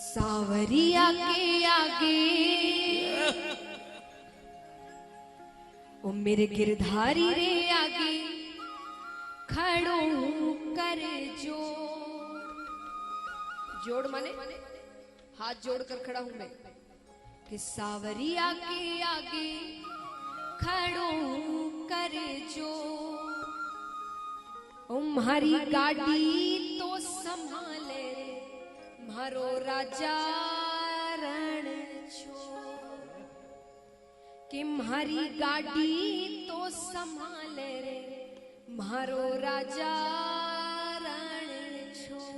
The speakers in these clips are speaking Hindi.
सावरिया के आगे ओ मेरे गिरधारी रे आगे खड़ो कर जोड़ माने हाथ जोड़ कर खड़ा हूं मैं कि सावरिया के आगे खड़ो कर जो तुम्हारी गाड़ी तो संभाले मारो राजा रण छोड़ कि मारी गाड़ी तो संभाले रे मारो राजा रण छोड़।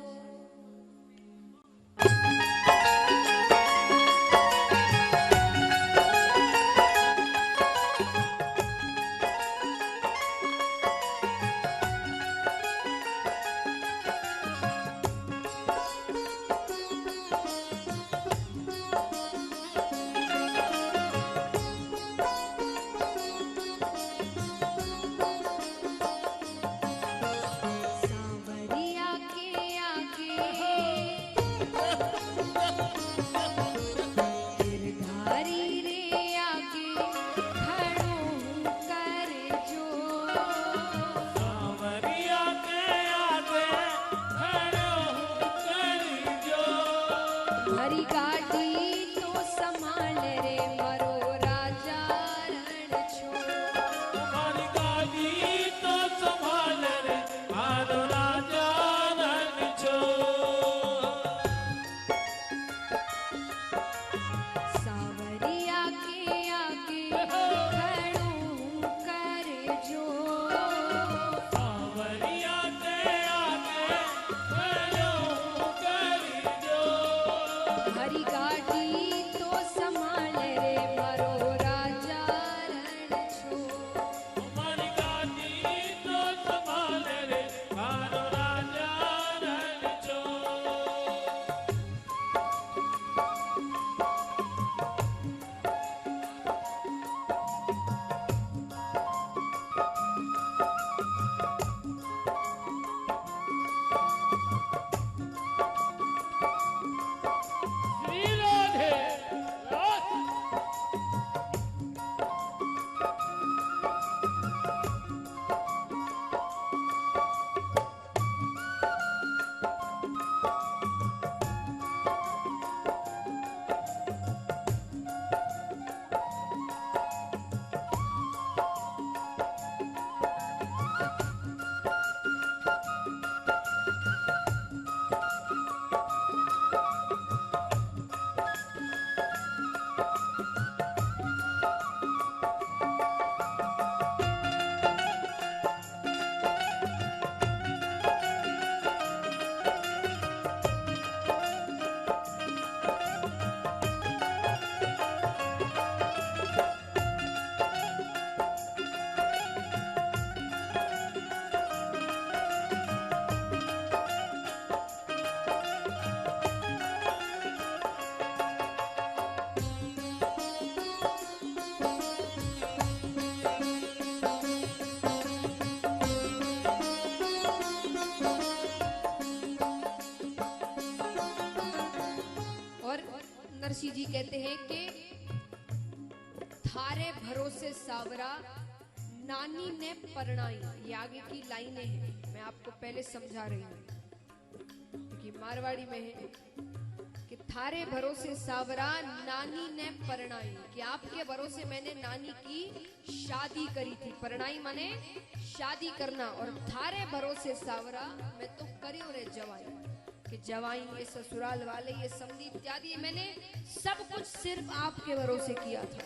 नरसी जी कहते हैं कि थारे भरोसे सावरा नानी ने परणाई। ये आगे की लाइनें हैं, मैं आपको पहले समझा रही हूँ क्योंकि मारवाड़ी में है कि थारे भरोसे सावरा नानी ने परणाई, कि आपके भरोसे मैंने नानी की शादी करी थी। परणाई माने शादी करना, और थारे भरोसे सावरा मैं तो करियो रे जवाई, कि जवाई ये ससुराल वाले ये समधी इत्यादि मैंने सब कुछ सिर्फ आपके भरोसे किया था।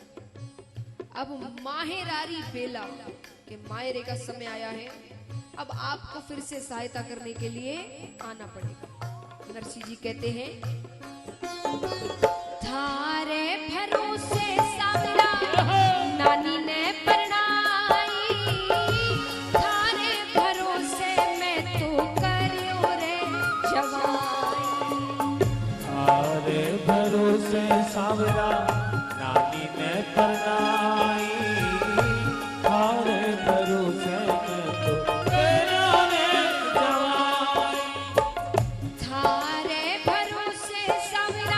अब माहेरारी बेला के मायरे का समय आया है, अब आपको फिर से सहायता करने के लिए आना पड़ेगा। नरसी जी कहते हैं थारे भरोसे सावरा नानी ने परणाई, थारे भरोसे मैं तो करियो रे जवाई, थारे भरोसे सावरा नानी ने परणाई, थारे भरोसे मैं तो करियो रे जवाई, थारे भरोसे सावरा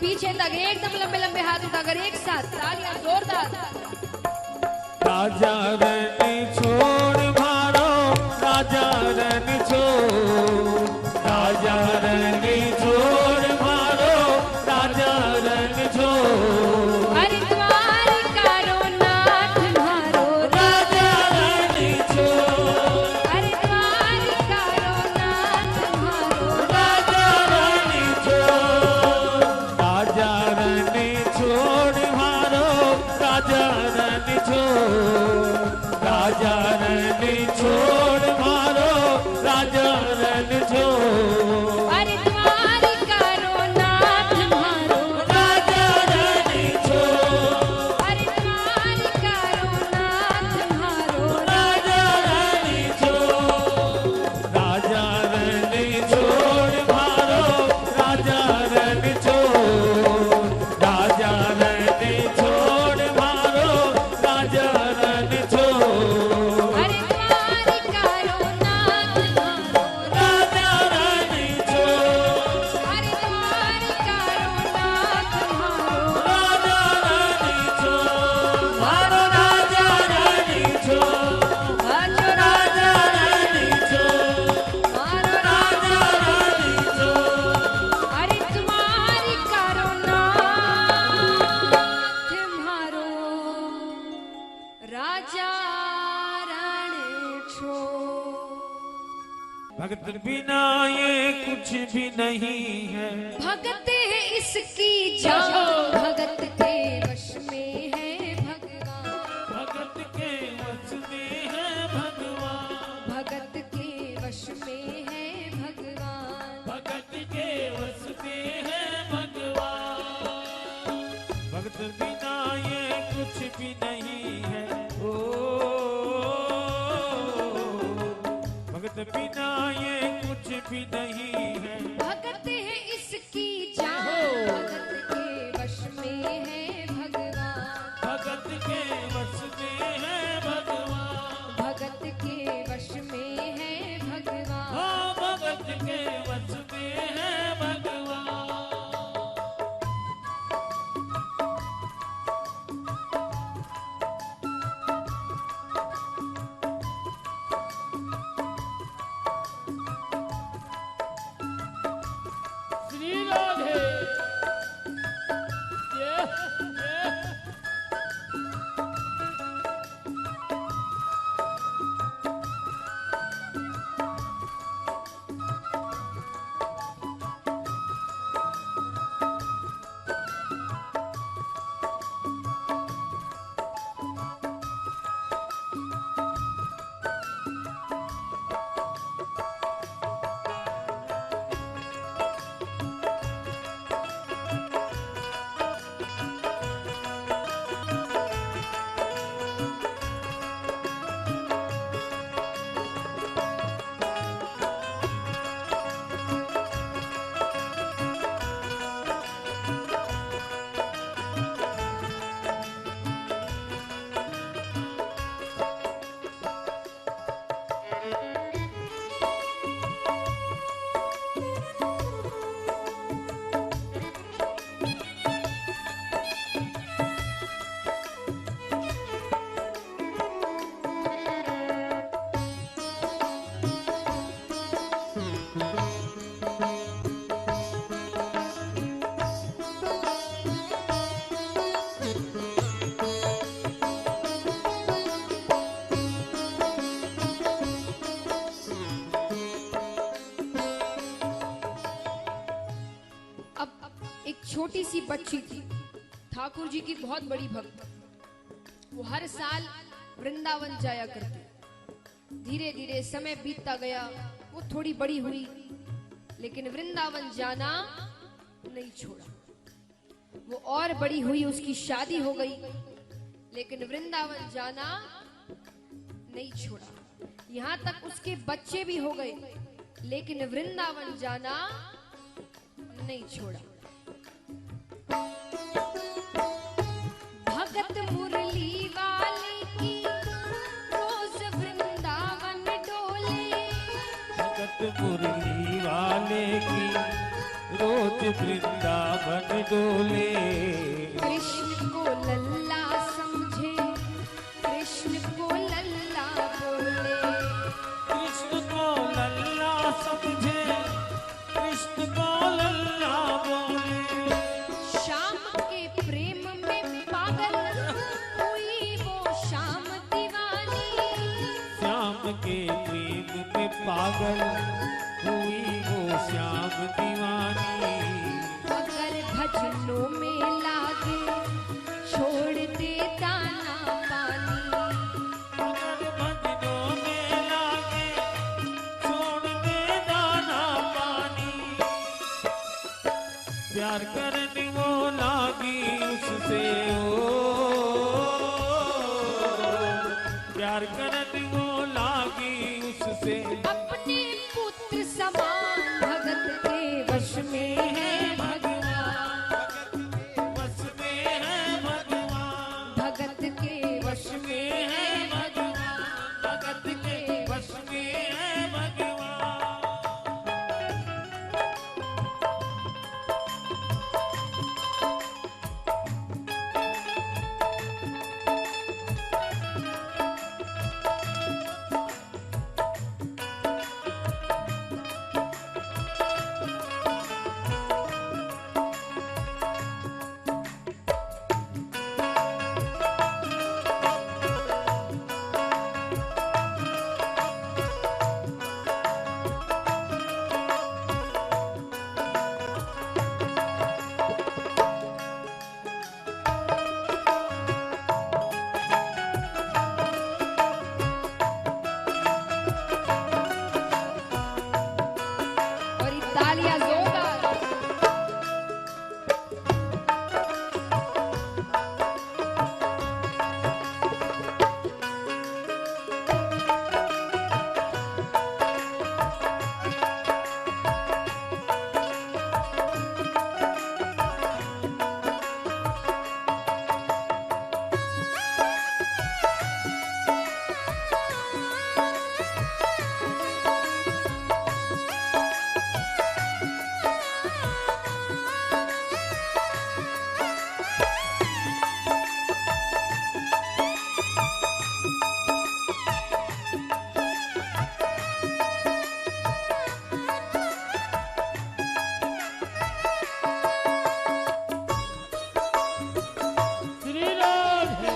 पीछे तक एकदम लंबे लंबे हाथ उठाकर एक साथ तालियां जोरदार। राजा रन छोड़ मारो, राजा रन छोड़, राजा रन छोड़ मारो, राजा रन छोड़। अरे द्वारिकारो नाथ मारो, राजा रन छोड़, अरे द्वारिकारो नाथ मारो, राजा रन छोड़, राजा रन छोड़ मारो, राजा रन छोड़, राजा रन छोड़ मारो, राजा रन छोड़। अरे द्वारिकारो नाथ मारो, राजा रन छोड़, अरे द्वारिकारो नाथ मारो, राजा रन छोड़, राजा रन छोड़ मारो, राजा रन छोड़, राजा रन छोड़ मारो, राजा रन छोड़। अरे द्वारिकारो नाथ मारो, राजा रन छोड़, अरे द्वारिकारो नाथ मारो, राजा रन छोड़, मारो राजा रन छोड़, बाजो राजा रन छोड़, मारो राजा रन छोड़। अरे द्वारिकारो नाथ मारो, राजा रण छोड़। भगत बिना ये कुछ भी नहीं है, भगत है इसकी जान, भगत के वश में है भगवान, भगत के वश में है भगवान, भगत के वश में है भगवान। भगत के वश में है भगवान। भगत बिना ये कुछ भी नहीं है, ओ भगत बिना ये कुछ भी नहीं है। भगत है इसकी जान, भगत के वश में है भगवान, भगत के वश में है भगवान, भगत के वश में है भगवान। हाँ भगत के वश में है भगवान। श्री राधे छोटी सी बच्ची थी, ठाकुर जी की बहुत बड़ी भक्त। वो हर साल वृंदावन जाया करती। धीरे धीरे समय बीतता गया, वो थोड़ी बड़ी हुई, लेकिन वृंदावन जाना नहीं छोड़ा। वो और बड़ी हुई, उसकी शादी हो गई, लेकिन वृंदावन जाना नहीं छोड़ा। यहाँ तक उसके बच्चे भी हो गए, लेकिन वृंदावन जाना नहीं छोड़ा। भगत मुरली वाले की रोज वृंदावन डोले, भगत मुरली वाले की रोज वृंदावन डोले। कृष्ण को लल्ला समझे, कृष्ण को लल्ला बोले। कृष्ण को लल्ला समझे, कृष्ण को लल्ला बोले। श्याम के प्रेम में पागल हुई वो श्याम दीवानी। श्याम के प्रेम में पागल हुई वो श्याम दीवानी। अगर भजनों में लागे छोड़ दे दाना पानी। अगर भजनों में लागे छोड़ दे दाना पानी। प्यार करने वो लागी उससे प्यार करने वो लागी उससे। अपने पुत्र समान भगत के वश में है भगवान। वश में है भगवान। भगत के वश में है भगवान। भगत के वश में है भगवान। और ये तालियां जोरदार। श्री राधे।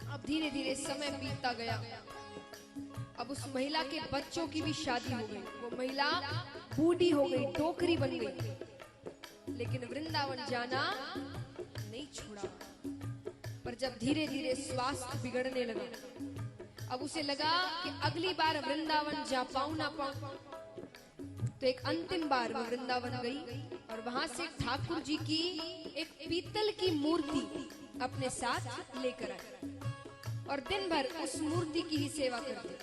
अब धीरे धीरे समय बीतता गया। अब उस महिला के बच्चों की भी शादी हो गई। वो महिला बूढ़ी हो गई, टोकरी बन गई, लेकिन वृंदावन जाना नहीं छोड़ा। पर जब धीरे धीरे स्वास्थ्य बिगड़ने लगा, अब उसे लगा कि अगली बार वृंदावन जा पाऊं ना पाऊं। तो एक अंतिम बार वो वृंदावन गई और वहां से ठाकुर जी की एक पीतल की मूर्ति अपने साथ लेकर आई और दिन भर उस मूर्ति की ही सेवा करती।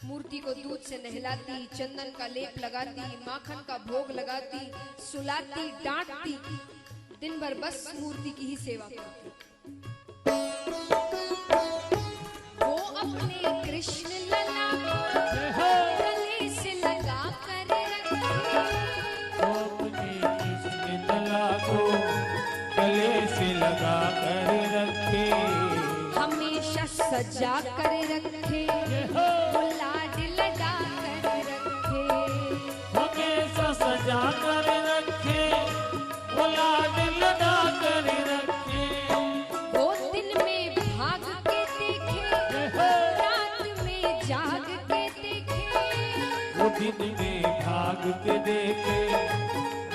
मूर्ति को दूध से नहलाती, चंदन का लेप लगाती, माखन का भोग लगाती, सुलाती, डांटती, दिन भर बस मूर्ति की ही सेवा करती। वो अपने कृष्ण लला को गले से लगा कर रखे। वो अपने कृष्ण लला को गले से लगा कर रखे। हमेशा सजा कर रखे, वो लाड लगा कर रखे। हमेशा सजा कर रखे, वो लाड लगा कर रखे। वो दिन में भाग के देखे, रात में जाग के देखे। वो दिन में भाग के देखे,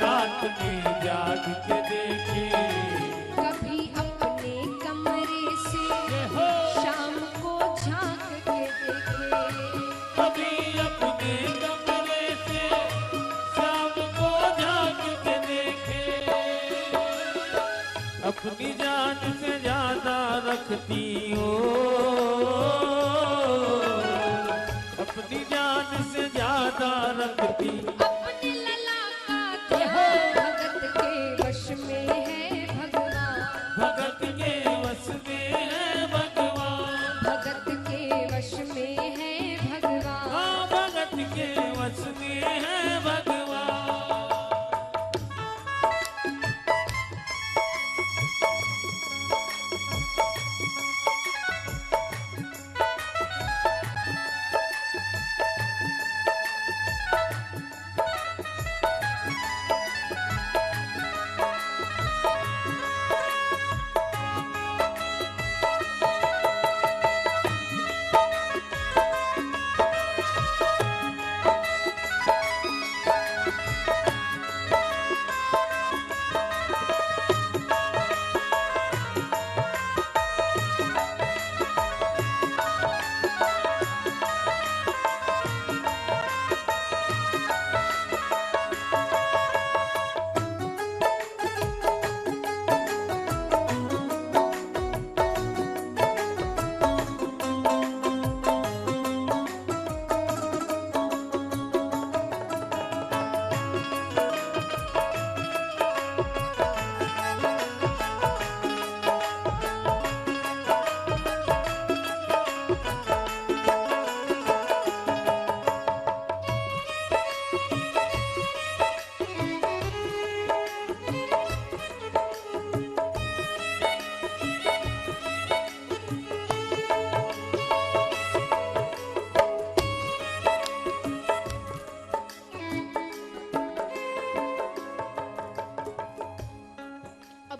रात में जाग के देखे। कभी अपने कमरे से शाम को झांक के देखे। कभी अपने कमरे से शाम को झांक के देखे। अपनी जान से ज्यादा रखती हो, अपनी जान से ज्यादा भगत की। अपने लला का ध्यान भगत के वश में है भगवान। भगत के वश में है भगवान। भगत के वश में है भगवान। हाँ, भगत के वश में है भगवान।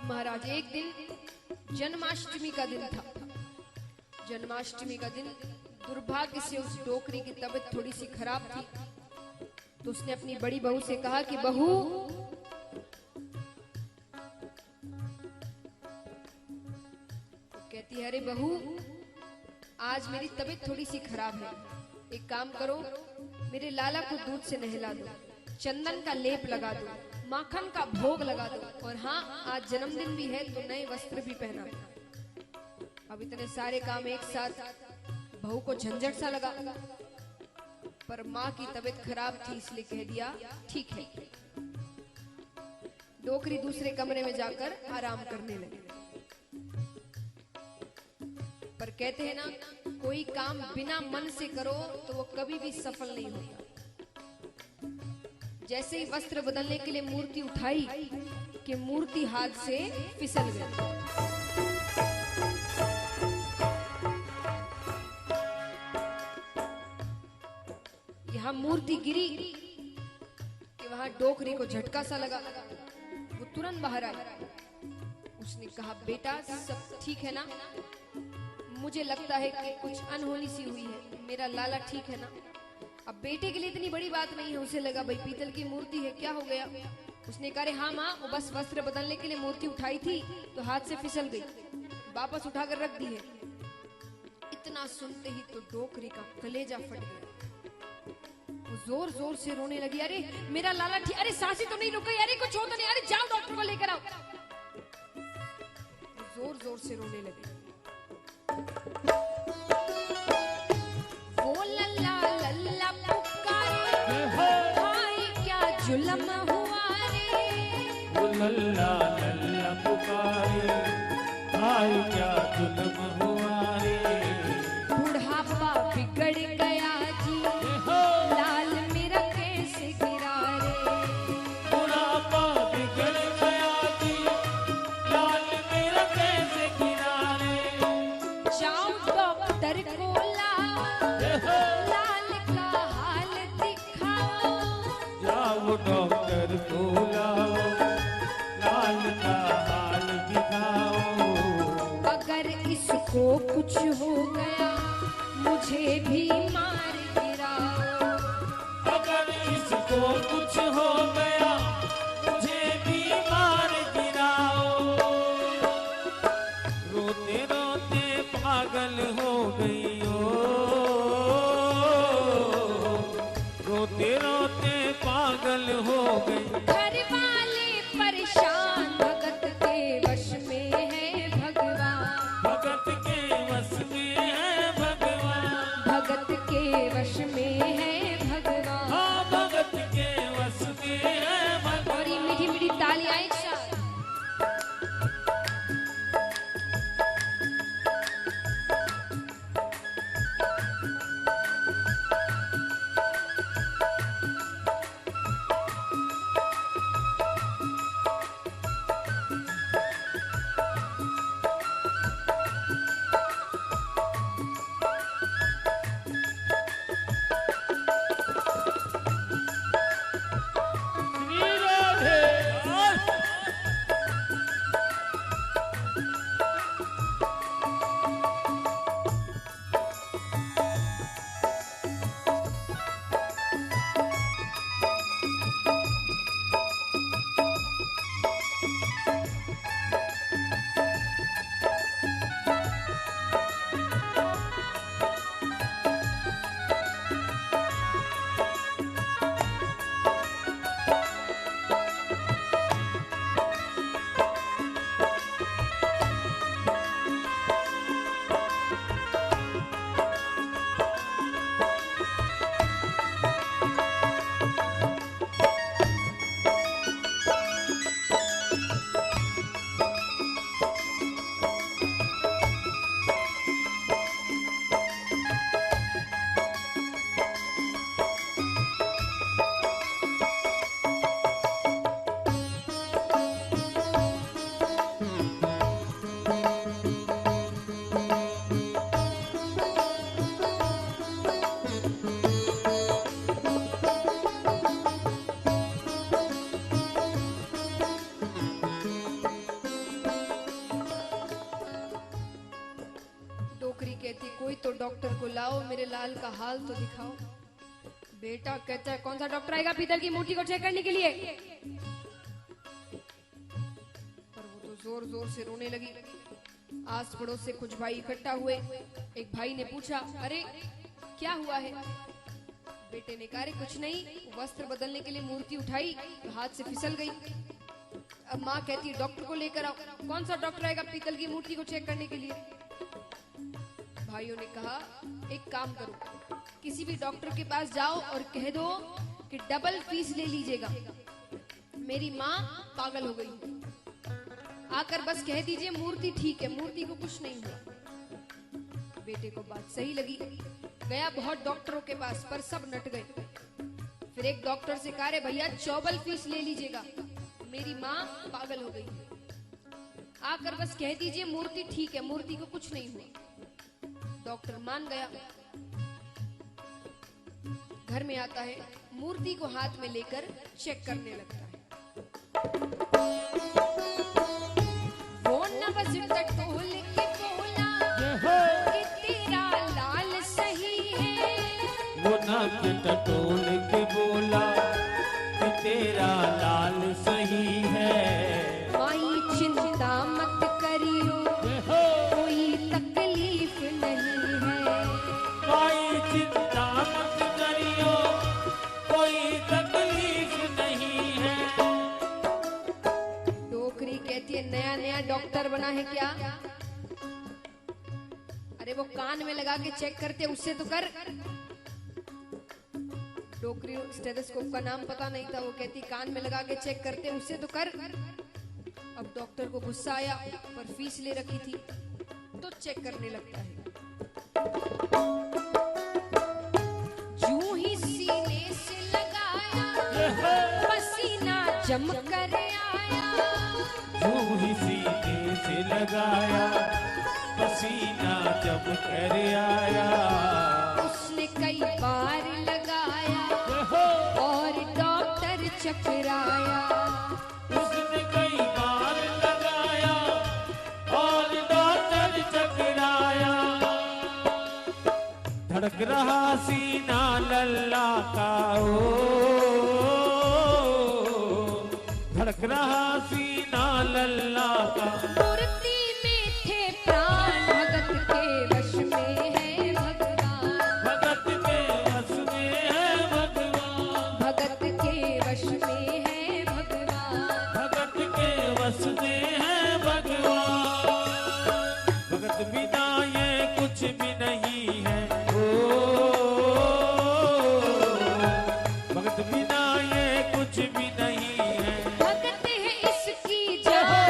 महाराज एक दिन जन्माष्टमी का दिन था। जन्माष्टमी का दिन दुर्भाग्य से उस डोकरी की तबीयत थोड़ी सी खराब थी, तो उसने अपनी बड़ी बहू से कहा कि बहू, तो कहती है अरे बहू, आज मेरी तबीयत थोड़ी सी खराब है, एक काम करो, मेरे लाला को दूध से नहला दो, चंदन का लेप लगा दो, माखन का भोग लगा दो, और हाँ, आज जन्मदिन भी है तो नए वस्त्र भी पहना। अब इतने सारे काम एक साथ बहू को झंझट सा लगा, पर माँ की तबीयत खराब थी इसलिए कह दिया ठीक है। डोकरी दूसरे कमरे में जाकर आराम करने लगे। पर कहते हैं ना, कोई काम बिना मन से करो तो वो कभी भी सफल नहीं होता। जैसे ही वस्त्र बदलने के लिए मूर्ति उठाई कि मूर्ति हाथ से फिसल गई। यहाँ मूर्ति गिरी कि वहां डोकरी को झटका सा लगा, वो तुरंत बाहर आई। उसने कहा बेटा सब ठीक है ना? मुझे लगता है कि कुछ अनहोनी सी हुई है, मेरा लाला ठीक है ना? अब बेटे के लिए इतनी बड़ी बात नहीं है, उसे लगा भाई पीतल की मूर्ति है, क्या हो गया? उसने कहा हाँ माँ, वो बस वस्त्र बदलने के लिए मूर्ति उठाई थी तो हाथ से फिसल गई, वापस उठाकर रख दी है। इतना सुनते ही तो डोकरी का कलेजा फट गया, वो जोर जोर से रोने लगी, अरे मेरा लाला ठीक, अरे सांसें तो नहीं रुक गई, अरे कुछ हो तो नहीं, अरे जाओ डॉक्टर को लेकर आओ। जोर जोर से रोने लगी। वो लल्ला लल्ला पुकारे, हाय क्या जुल्म हुआ रे। वो लल्ला लल्ला पुकारे, हाय क्या जुल्म हुआ रे। बुढ़ापा बिगड़ गया जी, लाल मेरा कैसे गिरा रे। बुढ़ापा बिगड़ गया जी, लाल मेरा कैसे गिरा रे। जाओ डॉक्टर को लाओ, लाल का हाल दिखाओ। जाओ डॉक्टर को लाओ, लाल का हाल दिखाओ। अगर इसको कुछ हो गया मुझे भी मार गिराओ। अगर इसको कुछ हो गया मुझे भी मार गिराओ। रोते रोते पागल हो गई हो, रोते रोते पागल हो गई। घर वाले परेशान, भगत के वश में है भगवान। भगत के वश में है भगवान। भगत बुलाओ, मेरे लाल का हाल तो दिखाओ। बेटा कहता है कौन सा डॉक्टर आएगा पीतल की मूर्ति को चेक करने के लिए? पर वो तो जोर जोर से रोने लगी। आस पड़ोस से कुछ भाई इकट्ठा हुए। एक भाई ने पूछा, अरे क्या हुआ है? बेटे ने कहा, अरे कुछ नहीं, वस्त्र बदलने के लिए मूर्ति उठाई तो हाथ से फिसल गई। अब माँ कहती है डॉक्टर को लेकर आओ। कौन सा डॉक्टर आएगा पीतल की मूर्ति को चेक करने के लिए? भाइयों ने कहा, एक काम करो, किसी भी डॉक्टर के पास जाओ और कह दो कि डबल फीस ले लीजिएगा, मेरी माँ पागल हो गई। आकर बस कह दीजिए मूर्ति ठीक है, मूर्ति को कुछ नहीं हुआ। बेटे को बात सही लगी, गया बहुत डॉक्टरों के पास, पर सब नट गए। फिर एक डॉक्टर से कहा, रे भैया चौबल फीस ले लीजिएगा, मेरी माँ पागल हो गई। आकर बस कह दीजिए मूर्ति ठीक है, मूर्ति को कुछ नहीं हुआ। डॉक्टर मान गया। घर में आता है, मूर्ति को हाथ में लेकर चेक करने लगता है। वो नवज टटोल के बोला कि तेरा लाल सही है। वो नवज टटोल के बोला कि तेरा लाल सही है। माई चिंता मत करियो, कोई तकलीफ नहीं है। माई चिंता मत करियो, कोई तकलीफ नहीं है। डोकरी कहती है, नया नया डॉक्टर बना है क्या? अरे वो कान में लगा के चेक करते, उससे तो कर। डोकरी स्टेथोस्कोप का नाम पता नहीं था, वो कहती कान में लगा के चेक करते, उससे तो कर। अब डॉक्टर को गुस्सा आया, पर फीस ले रखी थी तो चेक करने लगता है। जूं ही सीने से लगाया, पसीना जम कर आया। जूं ही सीने से लगाया, पसीना जम कर आया। उसने कई बार लगाया और डॉक्टर चकराया। उसने कई बार लगाया और डॉक्टर चकराया। धड़क रहा सीना लल्ला का, ओ धड़क रहा सीना लल्ला का। मूर्ति में थे प्राण, भगत के वश में है भगवान। भगत के वश में है भगवान। भगत के वश में है भगवान। भगत के वश में है भगवान। भगत बिना ये कुछ भी नहीं है। ओ भगत बिना ये कुछ भी नहीं है। भगत है इसकी जहां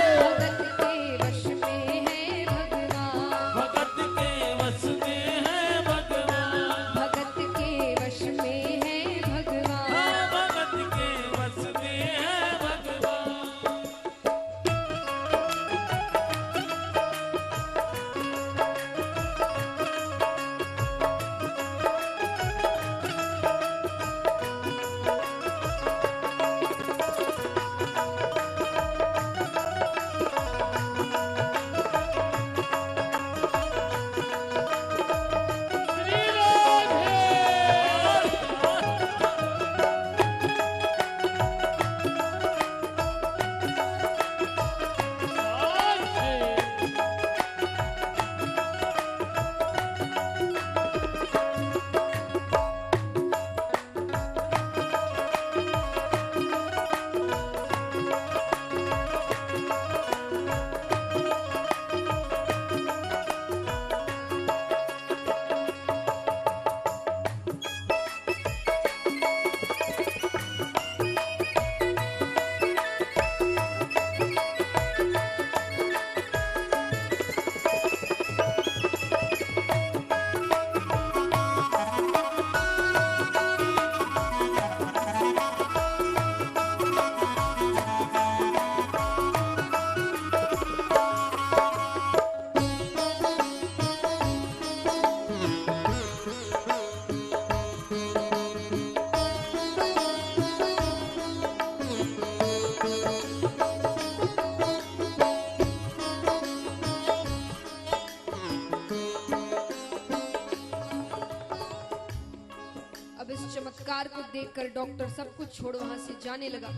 इस चमत्कार को देखकर डॉक्टर सब कुछ छोड़ वहां से जाने लगा।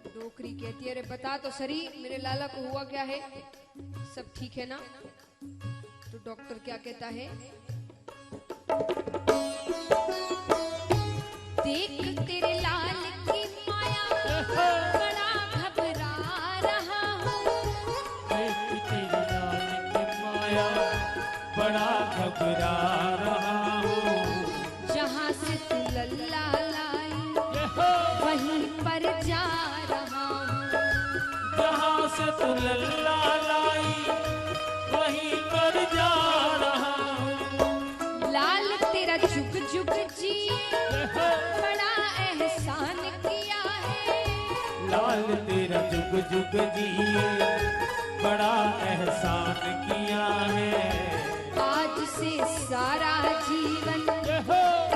डोकरी कहती है, अरे बता तो सही मेरे लाला को हुआ क्या है, सब ठीक है ना? तो डॉक्टर क्या कहता है, देख तेरे लाल की माया बड़ा घबरा रहा हूँ। देख तेरे लाल की माया बड़ा घबरा रहा हूँ। जहाँ से तू लल्ला लाई वहीं पर जा रहा हूँ। जहाँ से तू लल्ला लाई वहीं पर जा रहा हूँ। लाल तेरा जुग जुग जी बड़ा एहसान किया है। लाल तेरा जुग जुग जिए बड़ा एहसान किया है। आज से सारा जीवन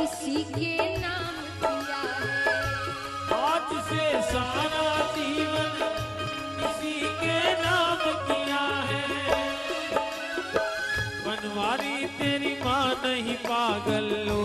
इसी के नाम किया है। आज से सारा जीवन इसी के नाम किया है। बनवारी तेरी माँ नहीं पागल लो,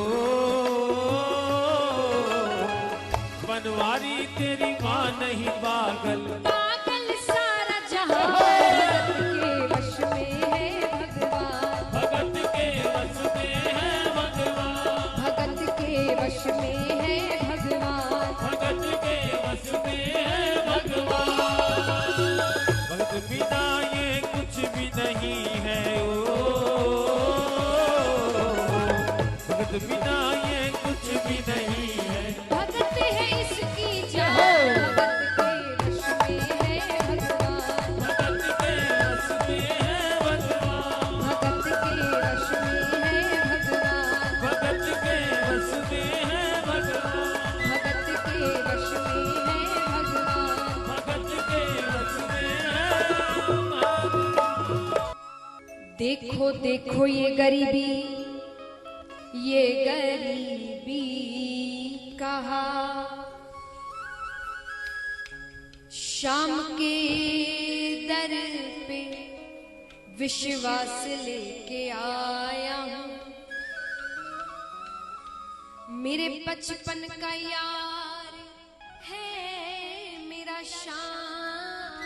बनवारी तेरी माँ नहीं पागल। पागल सारा जहां भगत के वश में है भगवान। भगत के वश में है भगवान। भगत के वश में है भगवान। भगत के वश में है भगवान। भगत बिना ये कुछ भी नहीं है ओ, भगत बिना ये कुछ भी नहीं है। भगत है इसकी जान। भगत के वश में है भगवान। भगत के वश में है भगवान। भगत के वश में है भगवान। भगत के वश में है भगवान। भगत के वश में है भगवान। भगत के वश में है भगवान। देखो देखो ये गरीबी कहा शाम के दर पे विश्वास लेके आया हूँ। मेरे बचपन का यार है मेरा शान।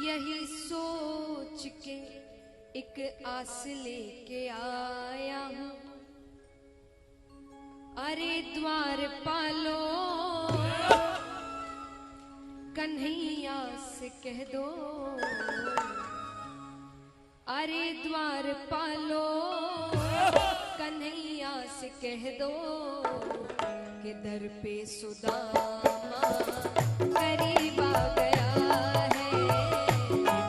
यही सोच के एक आस लेके आया हूँ। अरे द्वार पालो कन्हैया से कह दो। अरे द्वार पालो कन्हैया से कह दो कि दर पे सुदामा करीब आ गया है।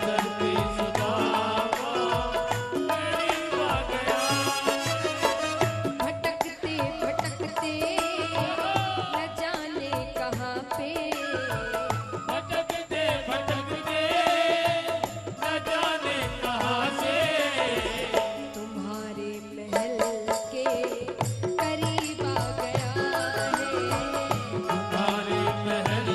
दर पे सुदामा करीब आ गया। भटकते भटकते न जाने कहाँ पे। भटकते भटकते न जाने कहाँ से तुम्हारे महल के करीब आ गया है। तुम्हारे महल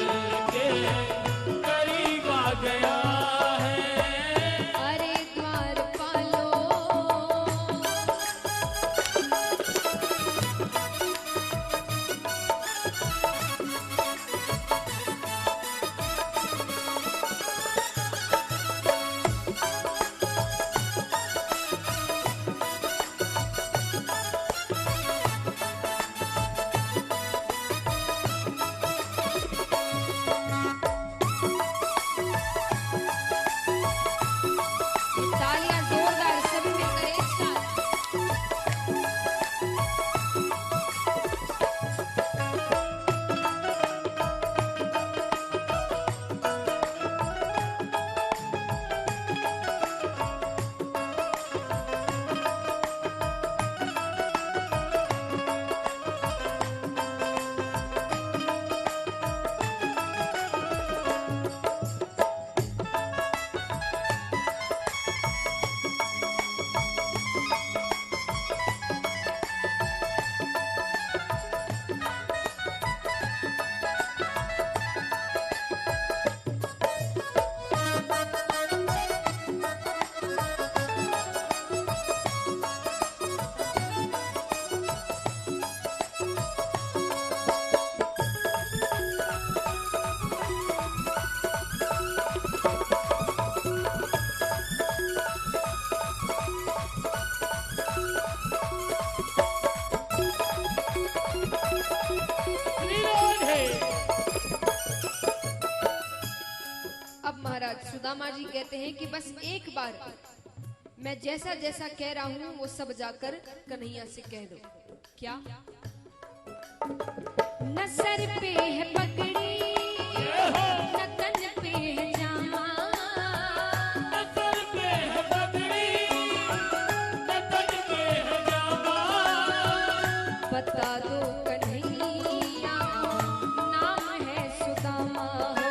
सुदामा जी कहते हैं कि बस एक बार मैं जैसा जैसा कह रहा हूं वो सब जाकर कन्हैया से कह दो। क्या? न सर पे है पगड़ी, न तन पे है जामा, न सर पे है पगड़ी, न तन पे है जामा, बता दो कन्हैया नाम है सुदामा हो,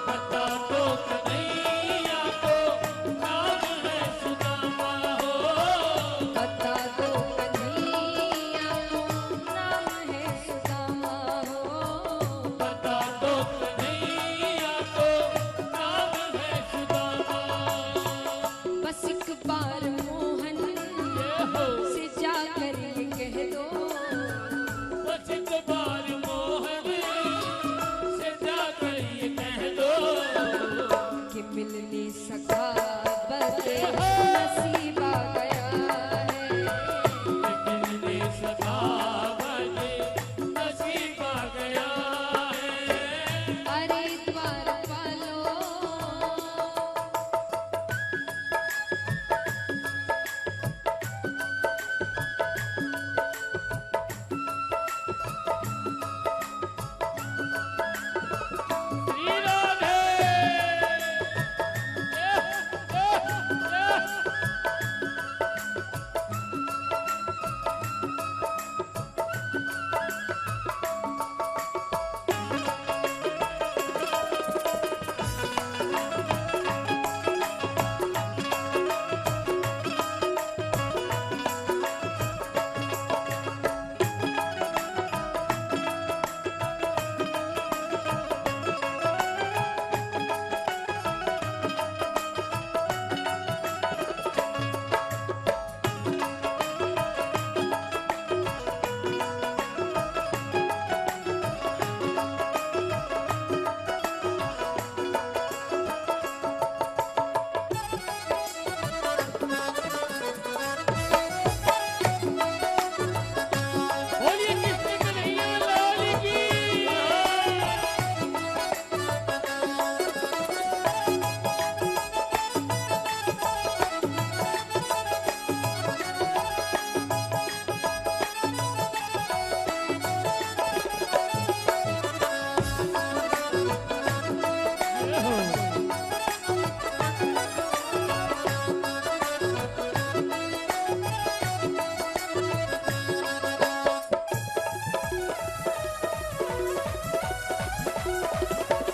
बता दो कन्हैया को नाम है सुदामा हो, बता दो कन्हैया नाम है सुदामा हो, बता दो कन्हैया को नाम है सुदामा। बस एक बार मोहन से जाकर ये कह दो, बस एक बार मोहन से जाकर ये कह दो कि मिलने सखा बदे नसीब आ गया है, मिलने सदा बदे नसीब आ गया है। अरे द्वारपालो श्री राधे बोलिए कृष्ण कन्हैया लाल की।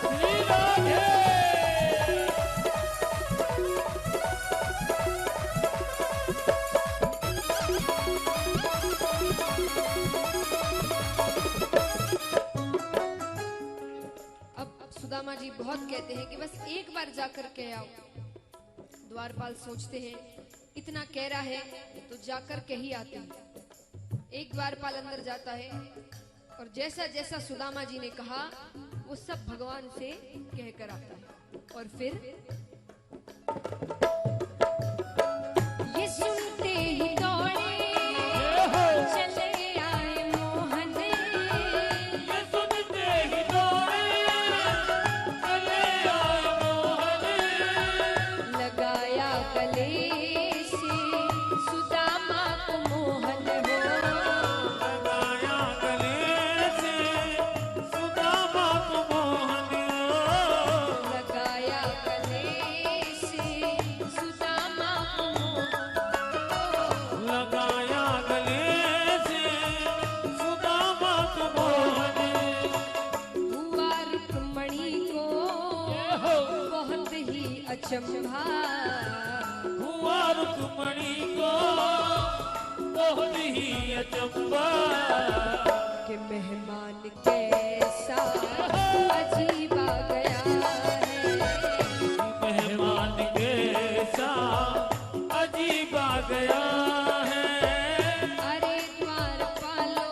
श्री राधे अब सुदामा जी बहुत कहते हैं कि बस एक बार जाकर कह आओ। द्वारपाल सोचते हैं इतना कह रहा है तो जाकर के ही आते हैं। एक द्वारपाल अंदर जाता है और जैसा जैसा सुदामा जी ने कहा वो सब भगवान से कह कर आता है। और फिर ये सुनते ही दौड़े चले आए मोहन, ये सुनते ही दौड़े चले आए मोहन, लगाया गले से सुदामा को मोहन हो, लगाया गले से सुदामा को मोहन, लगाया गले से सुदामा को मोहन, लगाया गले से सुदामा को मोहन। हुआ रुक्मणी को बहुत ही अचंभा, हुआ रुक्मणी को बहुत ही अचंबा, कि मेहमान कैसा अजीब आ गया है, मेहमान कैसा अजीब आ गया है। अरे द्वारपालो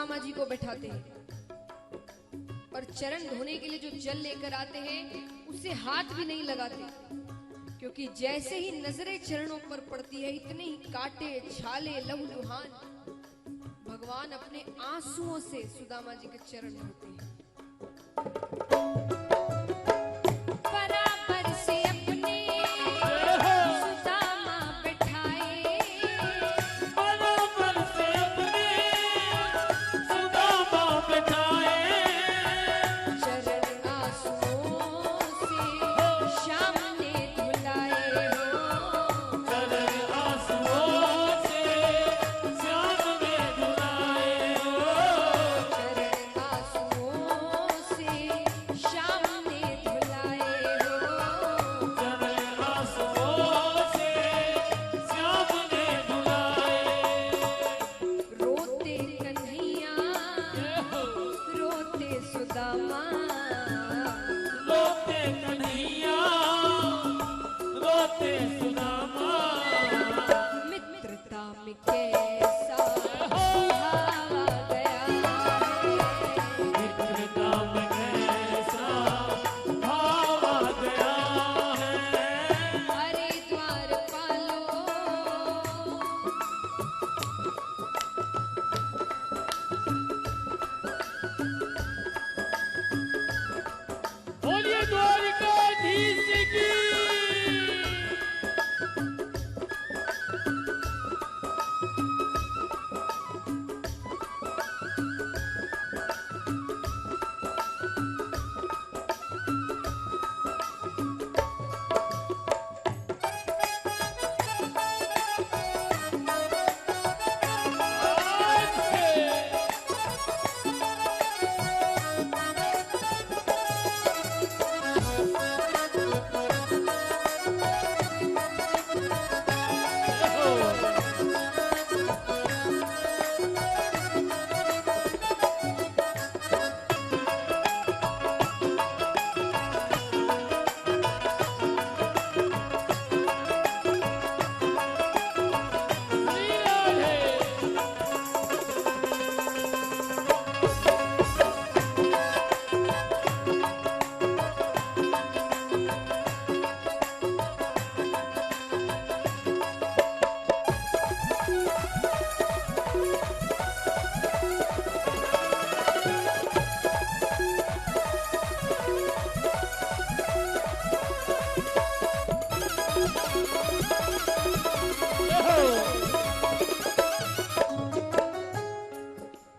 सुदामा जी को बैठाते हैं और चरण धोने के लिए जो जल लेकर आते हैं उसे हाथ भी नहीं लगाते, क्योंकि जैसे ही नजरें चरणों पर पड़ती है इतने ही कांटे छाले लहूलुहान भगवान अपने आंसुओं से सुदामा जी के चरण धोते हैं। बराबर से अपने सुदामा बैठाए, बराबर से अपने सुदामा बैठाए, चरण आंसुओं से श्याम ने धुलाए हो, चरण आंसुओं से श्याम ने धुलाए हो, चरण आंसुओं से श्याम ने धुलाए हो, चरण आंसुओं से श्याम ने धुलाए। रोते कन्हैया रोते सुदामा, रोते कन्हैया रोते सुदामा, मित्रता में कैसा भावा गया है, मित्रता में कैसा भाव आ गया है। हरे द्वार पालो बोलिए द्वारिकाधीश की।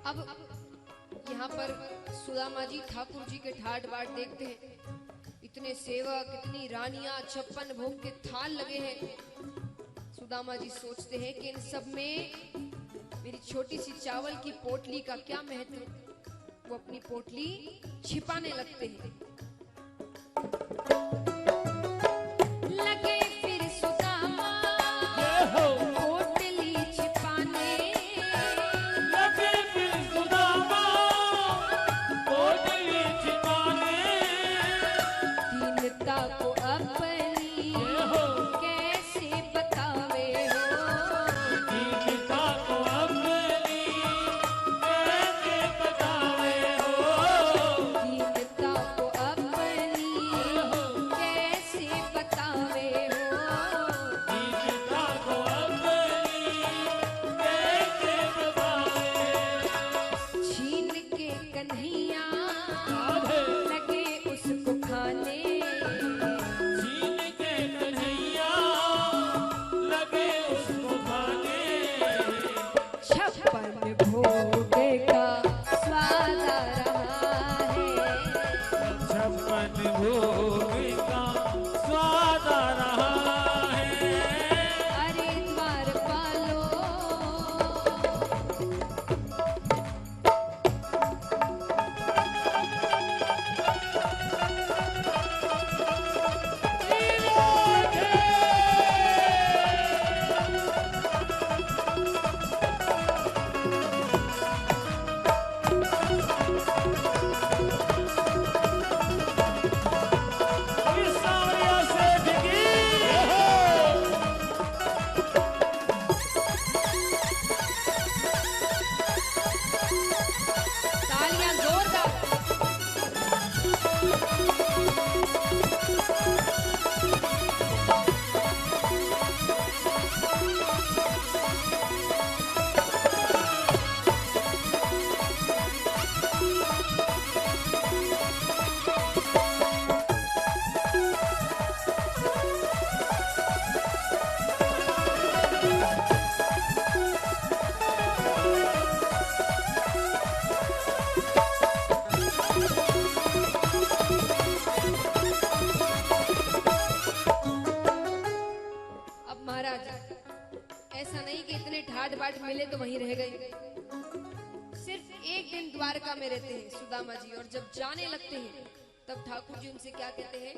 अब यहाँ पर सुदामा जी ठाकुर जी के ठाट बाट देखते हैं, इतने सेवक इतनी रानियां 56 भोग के थाल लगे हैं। सुदामा जी सोचते हैं कि इन सब में मेरी छोटी सी चावल की पोटली का क्या महत्व। वो अपनी पोटली छिपाने लगते हैं। लगे फिर सुदामा पोटली छिपाने, लगे फिर सुदामा पोटली छिपाने, दीनता को अपनी कैसे बतावे हो, दीनता को अपनी कैसे बतावे हो, दीनता को अपनी कैसे बतावे हो, दीनता को अपनी कैसे बतावे। छीन के कन्हैया लगे उसको खाने, छीन के कन्हैया लगे उसको खाने, 56 भोग का स्वाद आ रहा है, 56 भोग का स्वाद आ रहा है। अरे द्वार पालो द्वारिका में रहते हैं सुदामा जी, और जब जाने लगते हैं तब ठाकुर जी उनसे क्या कहते हैं?